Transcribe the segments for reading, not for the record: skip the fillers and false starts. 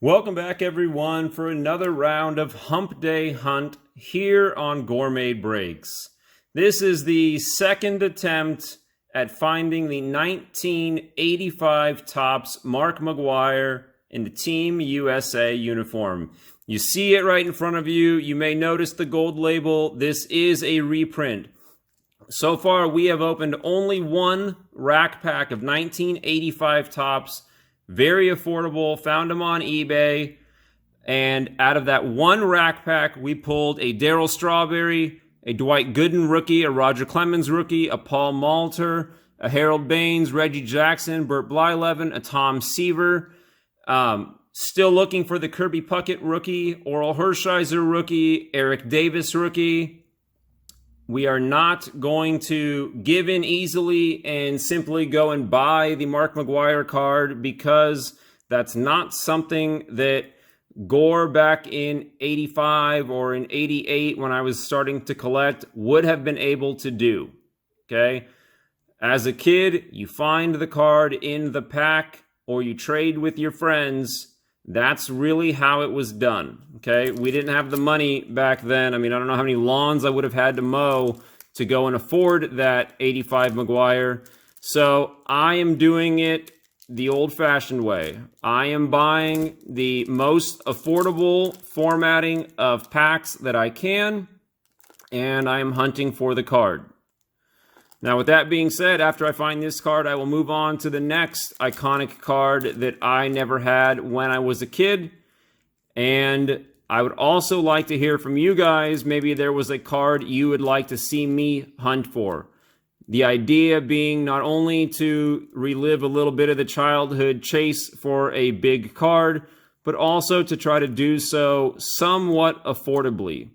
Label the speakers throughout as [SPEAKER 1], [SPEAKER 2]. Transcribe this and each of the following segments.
[SPEAKER 1] Welcome back, everyone, for another round of Hump Day Hunt here on Gore Made Breaks. This is the second attempt at finding the 1985 Topps Mark McGwire in the Team USA uniform. You see it right in front of you. You may notice the gold label. This is a reprint. So far, we have opened only one rack pack of 1985 Topps. Very affordable, found them on eBay, and out of that one rack pack, we pulled a Darryl Strawberry, a Dwight Gooden rookie, a Roger Clemens rookie, a Paul Malter, a Harold Baines, Reggie Jackson, Burt Blyleven, a Tom Seaver. Still looking for the Kirby Puckett rookie, Oral Hershiser rookie, Eric Davis rookie. We are not going to give in easily and simply go and buy the Mark McGwire card, because that's not something that Gore back in 85 or in 88 when I was starting to collect would have been able to do. Okay? As a kid, you find the card in the pack or you trade with your friends. That's really how it was done, okay? We didn't have the money back then. I mean, I don't know how many lawns I would have had to mow to go and afford that 85 McGwire. So I am doing it the old-fashioned way. I am buying the most affordable formatting of packs that I can, and I am hunting for the card. Now, with that being said, after I find this card, I will move on to the next iconic card that I never had when I was a kid. And I would also like to hear from you guys. Maybe there was a card you would like to see me hunt for. The idea being not only to relive a little bit of the childhood chase for a big card, but also to try to do so somewhat affordably.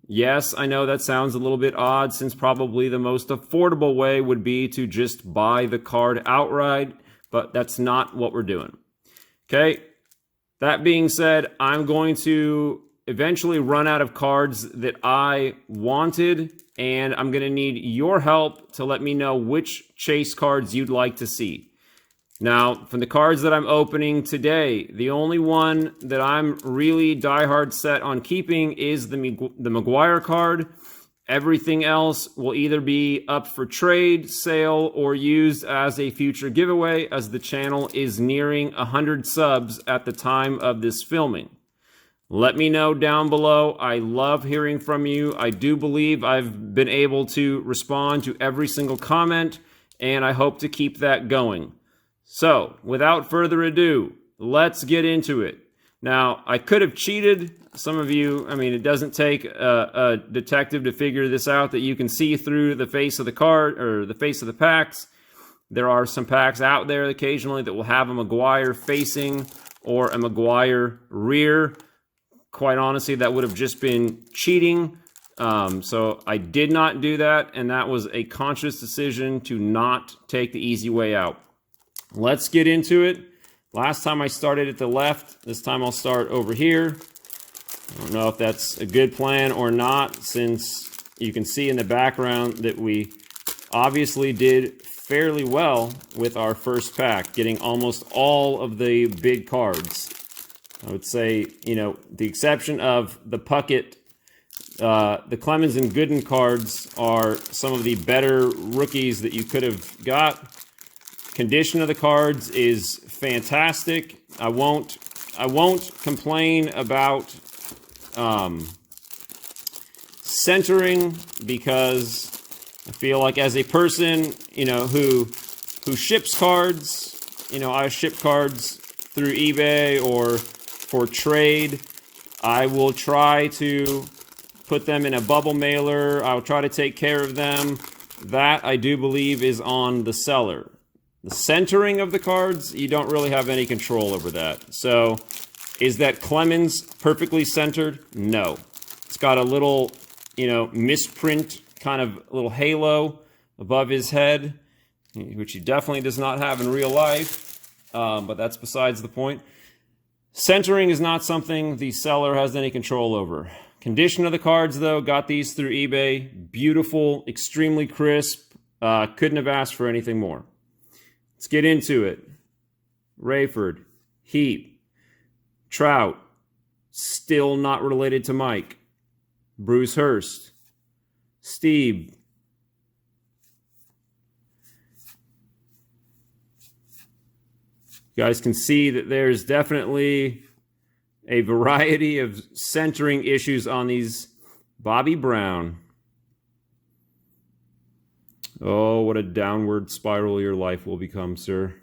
[SPEAKER 1] Yes, I know that sounds a little bit odd, since probably the most affordable way would be to just buy the card outright, but that's not what we're doing. Okay, that being said, I'm going to eventually run out of cards that I wanted, and I'm going to need your help to let me know which chase cards you'd like to see. Now, from the cards that I'm opening today, the only one that I'm really diehard set on keeping is the McGwire card. Everything else will either be up for trade, sale, or used as a future giveaway, as the channel is nearing 100 subs at the time of this filming. Let me know down below. I love hearing from you. I do believe I've been able to respond to every single comment, and I hope to keep that going. So, without further ado, let's get into it. Now, I could have cheated. Some of you, I mean, it doesn't take a detective to figure this out, that you can see through the face of the card, or the face of the packs. There are some packs out there occasionally that will have a McGwire facing or a McGwire rear. Quite honestly, that would have just been cheating. So I did not do that, and that was a conscious decision to not take the easy way out. Let's get into it. Last time I started at the left. This time I'll start over here. I don't know if that's a good plan or not, since you can see in the background that we obviously did fairly well with our first pack, getting almost all of the big cards. I would say, the exception of the Puckett, the Clemens and Gooden cards are some of the better rookies that you could have got. Condition of the cards is fantastic. I won't complain about centering, because I feel like as a person, who ships cards, I ship cards through eBay or for trade. I will try to put them in a bubble mailer. I'll try to take care of them. That, I do believe, is on the seller. The centering of the cards, you don't really have any control over that. So, is that Clemens perfectly centered? No. It's got a little, misprint, kind of little halo above his head, which he definitely does not have in real life, but that's besides the point. Centering is not something the seller has any control over. Condition of the cards, though, got these through eBay. Beautiful, extremely crisp. Couldn't have asked for anything more. Let's get into it. Rayford, Heap, Trout, still not related to Mike. Bruce Hurst. Steve. You guys can see that there's definitely a variety of centering issues on these. Bobby Brown. Oh, what a downward spiral your life will become, sir.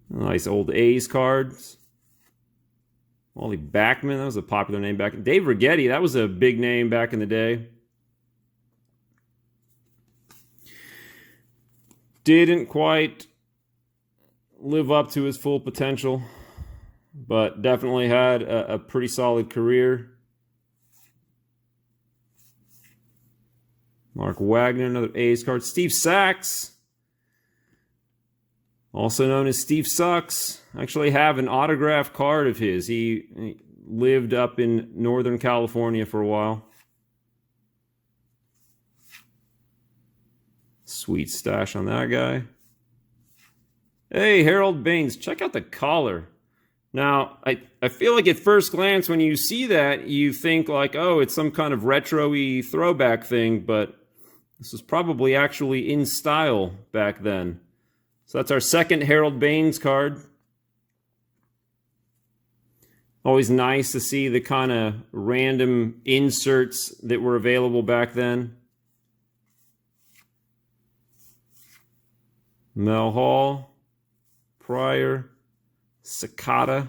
[SPEAKER 1] Nice old A's cards. Wally Backman, that was a popular name back. Dave Righetti, that was a big name back in the day. Didn't quite live up to his full potential, but definitely had a pretty solid career. Mark Wagner, another A's card. Steve Sachs, also known as Steve Sucks. I actually have an autographed card of his. He lived up in Northern California for a while. Sweet stash on that guy. Hey, Harold Baines, check out the collar. Now, I feel like at first glance when you see that, you think like, oh, it's some kind of retro-y throwback thing, but this was probably actually in style back then. So that's our second Harold Baines card. Always nice to see the kind of random inserts that were available back then. Mel Hall, Pryor, Sakata.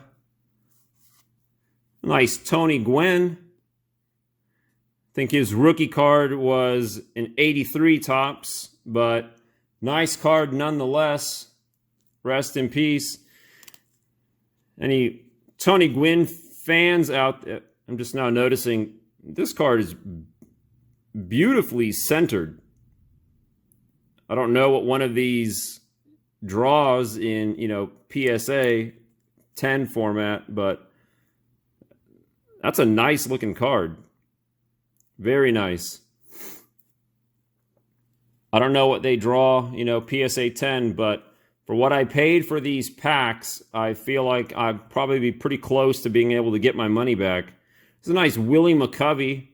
[SPEAKER 1] Nice Tony Gwynn. I think his rookie card was an 83 tops, but nice card nonetheless. Rest in peace. Any Tony Gwynn fans out there? I'm just now noticing this card is beautifully centered. I don't know what one of these draws in, PSA 10 format, but that's a nice looking card. Very nice. I don't know what they draw, PSA 10, but for what I paid for these packs, I feel like I'd probably be pretty close to being able to get my money back. It's a nice Willie McCovey.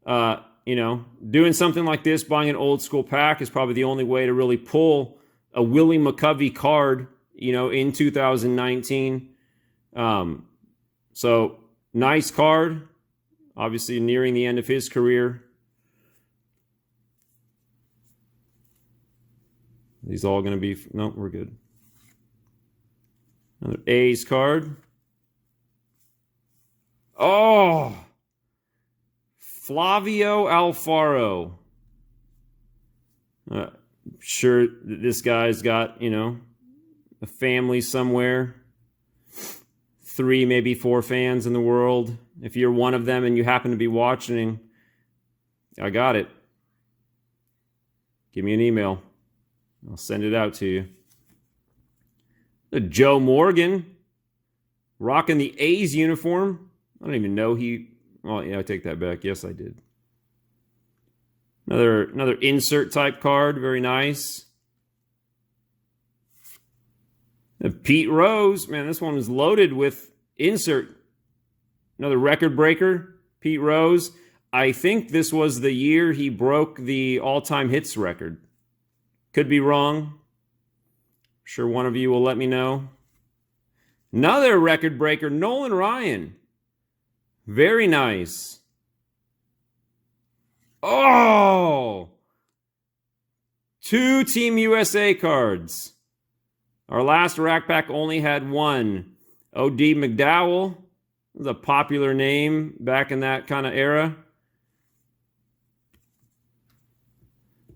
[SPEAKER 1] Doing something like this, buying an old school pack is probably the only way to really pull a Willie McCovey card, in 2019. So nice card. Obviously nearing the end of his career. These all going to be... No, we're good. Another A's card. Oh! Flavio Alfaro. Sure this guy's got, a family somewhere. 3, maybe 4 fans in the world. If you're one of them and you happen to be watching, I got it. Give me an email. I'll send it out to you. Joe Morgan, rocking the A's uniform. I don't even know he... Oh, yeah, I take that back. Yes, I did. Another insert type card. Very nice. Pete Rose. Man, this one was loaded with insert. Another record breaker. Pete Rose. I think this was the year he broke the all-time hits record. Could be wrong. I'm sure one of you will let me know. Another record breaker. Nolan Ryan. Very nice. Oh! 2 Team USA cards. Our last rack pack only had 1. O.D. McDowell was a popular name back in that kind of era.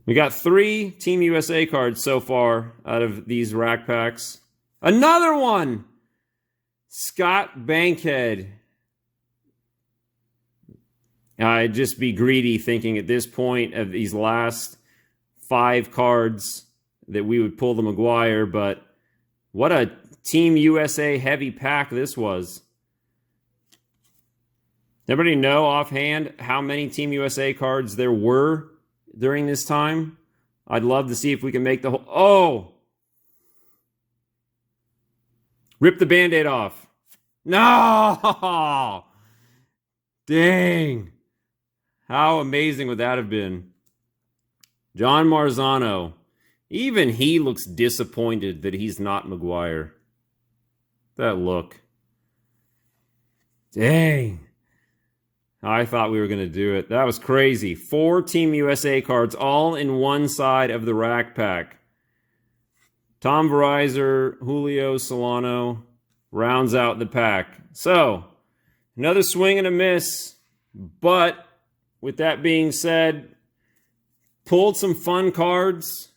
[SPEAKER 1] We got 3 Team USA cards so far out of these rack packs. Another one! Scott Bankhead. I'd just be greedy thinking at this point of these last 5 cards that we would pull the McGwire, but what a Team USA heavy pack this was. Anybody know offhand how many Team USA cards there were during this time? I'd love to see if we can make the whole... Oh! Rip the Band-Aid off. No! Dang. How amazing would that have been? John Marzano. Even he looks disappointed that he's not McGwire. That look. Dang. I thought we were going to do it. That was crazy. 4 Team USA cards all in one side of the rack pack. Tom Verizor, Julio Solano rounds out the pack. So, another swing and a miss. But, with that being said, pulled some fun cards.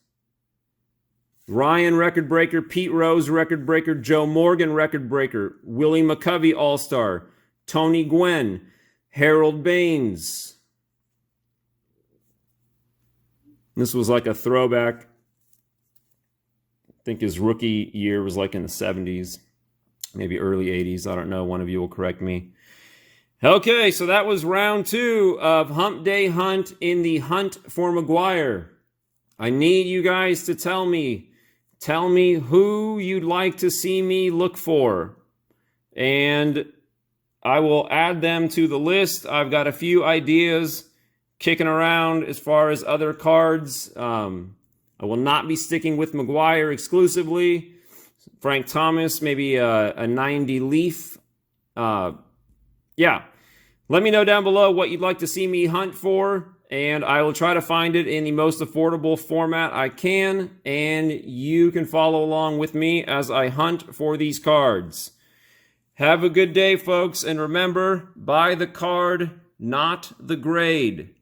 [SPEAKER 1] Ryan record breaker, Pete Rose record breaker, Joe Morgan record breaker, Willie McCovey All-Star, Tony Gwynn, Harold Baines. This was like a throwback. I think his rookie year was like in the 70s, maybe early 80s. I don't know. One of you will correct me. Okay, so that was round 2 of Hump Day Hunt in the Hunt for McGwire. I need you guys to tell me who you'd like to see me look for. And I will add them to the list. I've got a few ideas kicking around as far as other cards. I will not be sticking with McGwire exclusively. Frank Thomas, maybe a 90 Leaf. Yeah. Let me know down below what you'd like to see me hunt for, and I will try to find it in the most affordable format I can, and you can follow along with me as I hunt for these cards. Have a good day, folks, and remember, buy the card, not the grade.